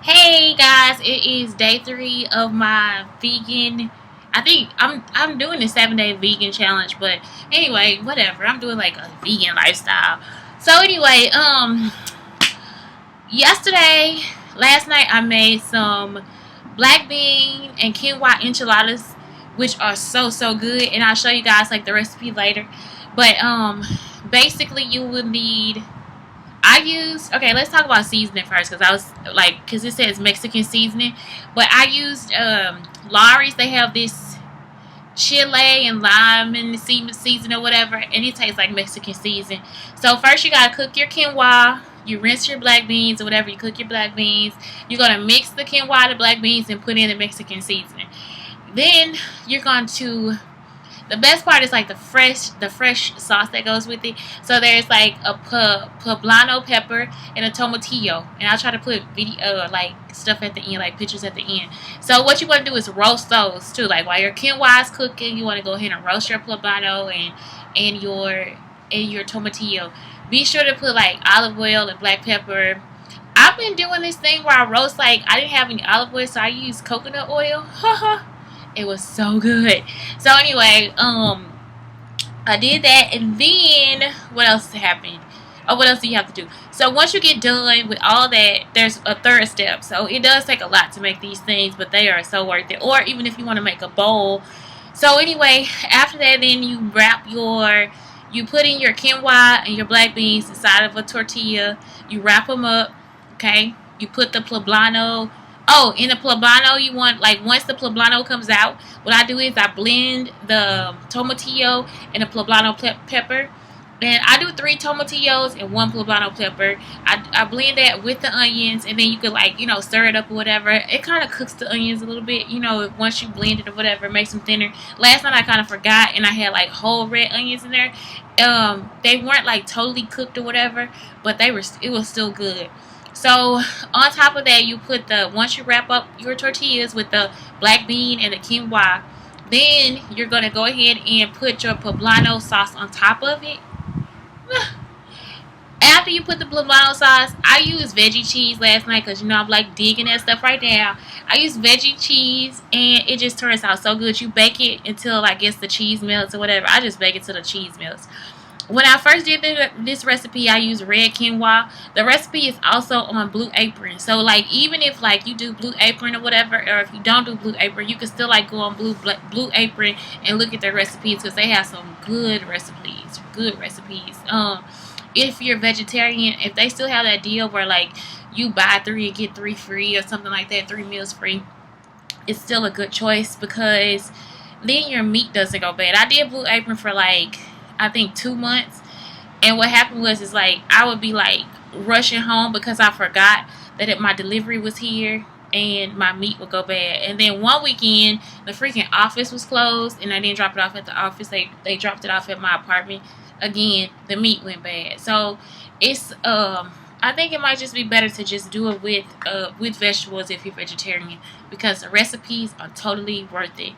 Hey guys, it is day 3 of my vegan. I think I'm doing the 7-day vegan challenge, but anyway, whatever. I'm doing like a vegan lifestyle. So anyway, yesterday, last night I made some black bean and quinoa enchiladas, which are so good, and I'll show you guys like the recipe later. But basically you will need I used okay. Let's talk about seasoning first, because I was like, because it says Mexican seasoning, but I used Lawry's. They have this chile and lime and the season or whatever, and it tastes like Mexican season. So first you gotta cook your quinoa. You rinse your black beans or whatever. You cook your black beans. You're gonna mix the quinoa, the black beans, and put in the Mexican seasoning. Then you're going to the best part is like the fresh sauce that goes with it. So there's like a poblano pepper and a tomatillo, and I'll try to put video like stuff at the end, like pictures at the end. So what you want to do is roast those too. Like while your quinoa is cooking, you want to go ahead and roast your poblano and your tomatillo. Be sure to put like olive oil and black pepper. I've been doing this thing where I roast, like I didn't have any olive oil, so I used coconut oil. It was so good. So anyway, I did that, and then what else happened? Oh, what else do you have to do? So once you get done with all that, there's a third step. So it does take a lot to make these things, but they are so worth it. Or even if you want to make a bowl. So anyway, after that, then you put in your quinoa and your black beans inside of a tortilla. You wrap them up, okay? You put the poblano. Oh, in the poblano, you want, like, once the poblano comes out, what I do is I blend the tomatillo and the poblano pepper. And I do 3 tomatillos and 1 poblano pepper. I blend that with the onions, and then you could, like, stir it up or whatever. It kind of cooks the onions a little bit, once you blend it or whatever, it makes them thinner. Last night I kind of forgot, and I had like whole red onions in there. They weren't like totally cooked or whatever, but it was still good. So on top of that, you put once you wrap up your tortillas with the black bean and the quinoa, then you're gonna go ahead and put your poblano sauce on top of it. After you put the poblano sauce, I used veggie cheese last night because I'm like digging that stuff right now. I used veggie cheese, and it just turns out so good. You bake it until I guess the cheese melts or whatever. I just bake it till the cheese melts. When I first did this recipe, I used red quinoa. The recipe is also on Blue Apron. So, like, even if, like, you do Blue Apron or whatever, or if you don't do Blue Apron, you can still, like, go on Blue Apron and look at their recipes, because they have some good recipes. Good recipes. If you're vegetarian, if they still have that deal where, like, you buy 3 and get 3 free or something like that, 3 meals free, it's still a good choice, because then your meat doesn't go bad. I did Blue Apron for, like, I think 2 months, and what happened was, is like I would be like rushing home because I forgot that my delivery was here, and my meat would go bad. And then one weekend the freaking office was closed, and I didn't drop it off at the office. They dropped it off at my apartment. Again, the meat went bad. So it's I think it might just be better to just do it with vegetables if you're vegetarian, because the recipes are totally worth it.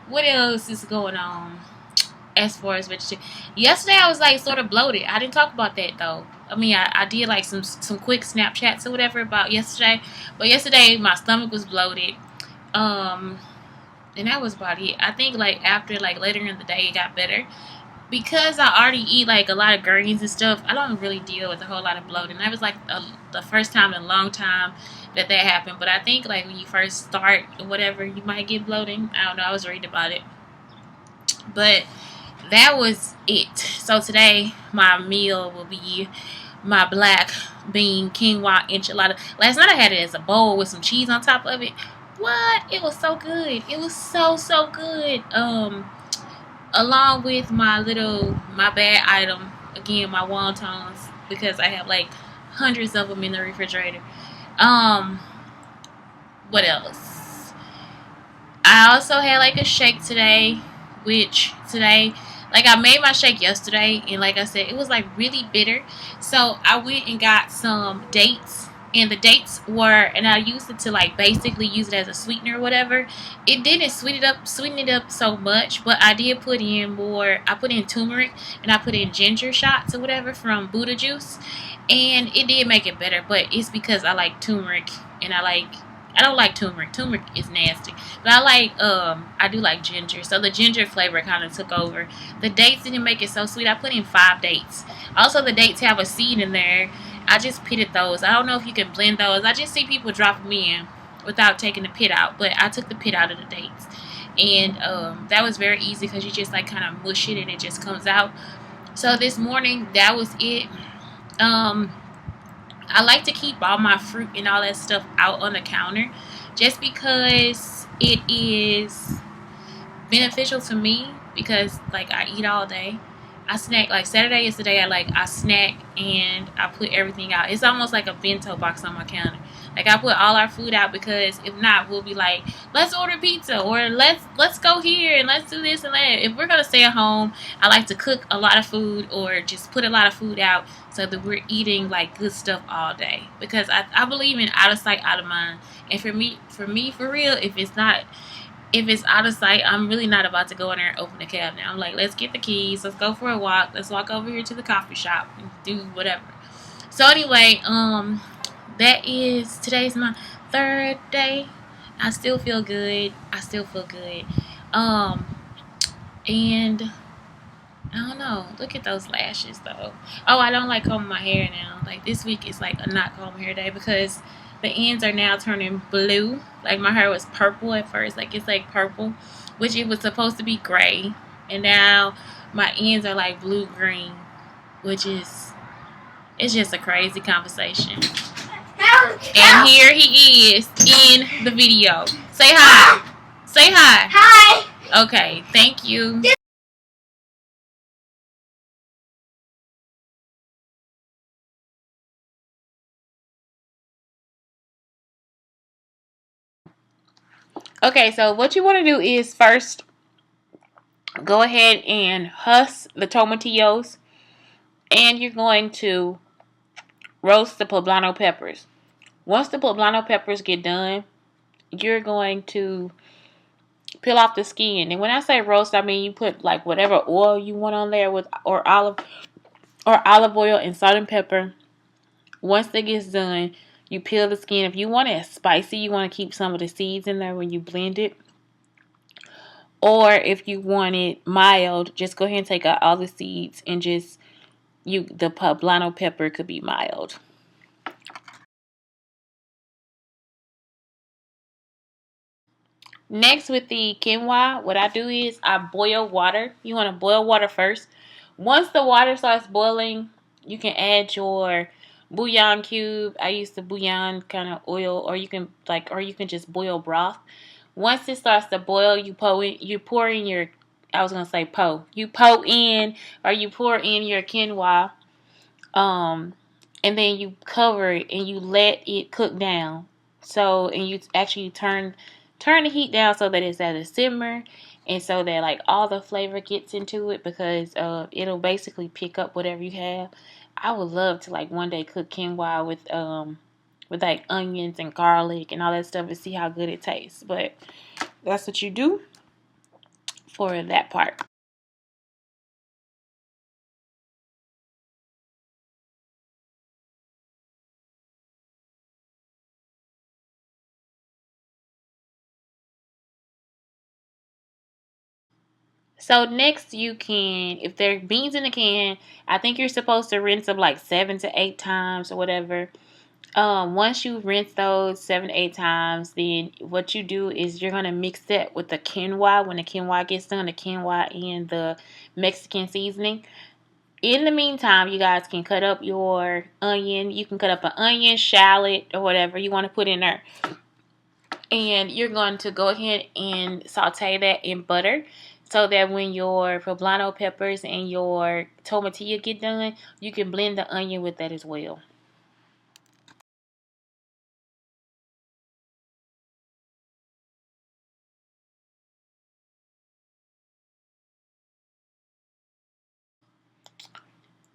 What else is going on? As far as vegetarian, yesterday I was like sort of bloated. I didn't talk about that though. I mean, I did like some quick Snapchats or whatever about yesterday, but yesterday my stomach was bloated, and that was about it. I think like after, like, later in the day, it got better, because I already eat like a lot of grains and stuff. I don't really deal with a whole lot of bloating. That was like the first time in a long time that happened. But I think like when you first start or whatever, you might get bloating. I don't know. I was reading about it, but that was it. So today my meal will be my black bean quinoa enchilada. Last night I had it as a bowl with some cheese on top of it. What? It was so good. It was so good. Along with my bad item again, my wontons, because I have like hundreds of them in the refrigerator. Um, what else? I also had like a shake today, which today, like, I made my shake yesterday, and like I said, it was like really bitter. So I went and got some dates, and the dates were, and I used it to like basically use it as a sweetener or whatever. It didn't sweeten it up so much, but I did put in more. I put in turmeric and I put in ginger shots or whatever from Buddha juice, and it did make it better. But it's because I like turmeric, and I don't like turmeric. Turmeric is nasty, but I do like ginger. So the ginger flavor kind of took over. The dates didn't make it so sweet. I put in 5 dates. Also, the dates have a seed in there. I just pitted those. I don't know if you can blend those. I just see people drop them in without taking the pit out, but I took the pit out of the dates, and that was very easy because you just like kind of mush it and it just comes out. So this morning that was it. Um, I like to keep all my fruit and all that stuff out on the counter, just because it is beneficial to me because like I eat all day. I snack like Saturday is the day I snack and I put everything out. It's almost like a bento box on my counter. Like I put all our food out because if not, we'll be like, let's order pizza or let's go here and let's do this and that. If we're gonna stay at home, I like to cook a lot of food or just put a lot of food out so that we're eating like good stuff all day. Because I believe in out of sight, out of mind. And for real, if it's out of sight, I'm really not about to go in there and open the cabinet. I'm like, let's get the keys, let's go for a walk, let's walk over here to the coffee shop and do whatever. So anyway, today's my 3rd day. I still feel good. Um, and I don't know. Look at those lashes though. Oh, I don't like combing my hair now. Like this week is like a not comb hair day because the ends are now turning blue. Like my hair was purple at first. Like it's like purple, which it was supposed to be gray, and now my ends are like blue green, which is it's just a crazy conversation. And here he is in the video. Say hi. Say hi. Hi. Okay. Thank you. Okay, so what you want to do is first go ahead and husk the tomatillos, and you're going to roast the poblano peppers. Once the poblano peppers get done, you're going to peel off the skin. And when I say roast, I mean you put like whatever oil you want on there with or olive oil and salt and pepper. Once that gets done, you peel the skin. If you want it spicy, you want to keep some of the seeds in there when you blend it. Or if you want it mild, just go ahead and take out all the seeds and just the poblano pepper could be mild. Next with the quinoa, what I do is I boil water. You want to boil water first. Once the water starts boiling, you can add your bouillon cube. I use the bouillon kind of oil, or you can just boil broth. Once it starts to boil, you pour in your I was gonna say you pour in your quinoa, um, and then you cover it and you let it cook down. So and you actually turn the heat down so that it's at a simmer, and so that like all the flavor gets into it because it'll basically pick up whatever you have. I would love to like one day cook quinoa with like onions and garlic and all that stuff and see how good it tastes. But that's what you do for that part. So next you can, if they're beans in a can, I think you're supposed to rinse them like 7 to 8 times or whatever. Once you rinse those 7 to 8 times, then what you do is you're gonna mix that with the quinoa. When the quinoa gets done, the quinoa and the Mexican seasoning. In the meantime, you guys can cut up your onion. You can cut up an onion, shallot, or whatever you want to put in there. And you're going to go ahead and saute that in butter so that when your poblano peppers and your tomatillo get done, you can blend the onion with that as well.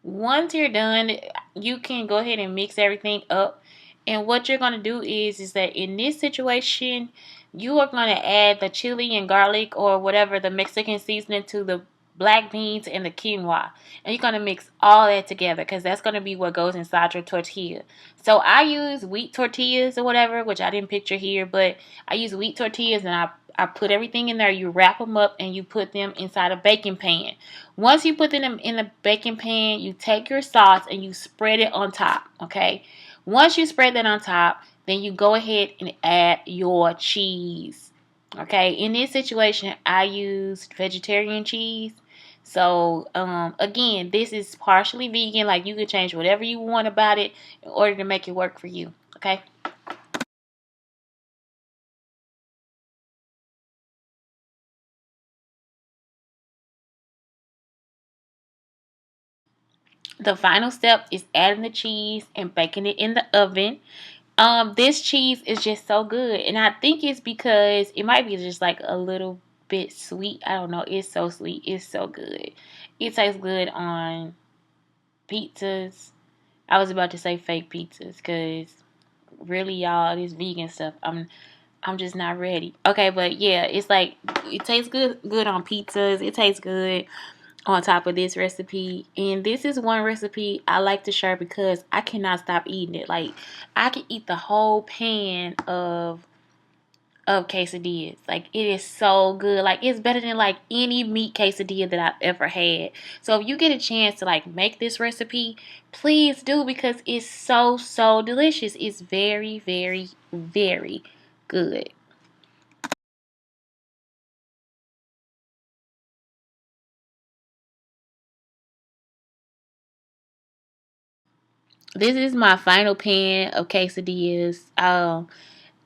Once you're done, you can go ahead and mix everything up. And what you're gonna do is that in this situation, you are gonna add the chili and garlic or whatever the Mexican seasoning to the black beans and the quinoa, and you're gonna mix all that together because that's gonna be what goes inside your tortilla. So I use wheat tortillas or whatever, which I didn't picture here, but I use wheat tortillas and I put everything in there. You wrap them up and you put them inside a baking pan. Once you put them in the baking pan, you take your sauce and you spread it on top. Okay. Once you spread that on top, then you go ahead and add your cheese. Okay, in this situation, I used vegetarian cheese. So, again, this is partially vegan. Like, you can change whatever you want about it in order to make it work for you. Okay. The final step is adding the cheese and baking it in the oven. This cheese is just so good, and I think it's because it might be just like a little bit sweet. I don't know. It's so sweet. It's so good. It tastes good on pizzas. I was about to say fake pizzas, because really, y'all, this vegan stuff, I'm just not ready. Okay, but yeah, it's like it tastes good on pizzas. It tastes good on top of this recipe. And this is one recipe I like to share because I cannot stop eating it. Like, I can eat the whole pan of quesadillas. Like, it is so good. Like, it's better than like any meat quesadilla that I've ever had. So if you get a chance to like make this recipe, please do, because it's so delicious. It's very, very, very good. This is my final pan of quesadillas.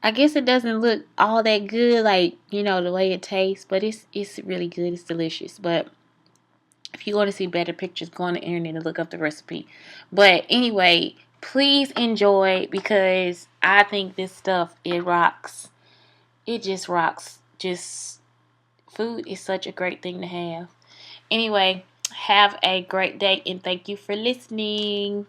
I guess it doesn't look all that good, like, the way it tastes, but it's really good. It's delicious. But if you want to see better pictures, go on the internet and look up the recipe. But anyway, please enjoy, because I think this stuff, it rocks. It just rocks. Just food is such a great thing to have. Anyway, have a great day and thank you for listening.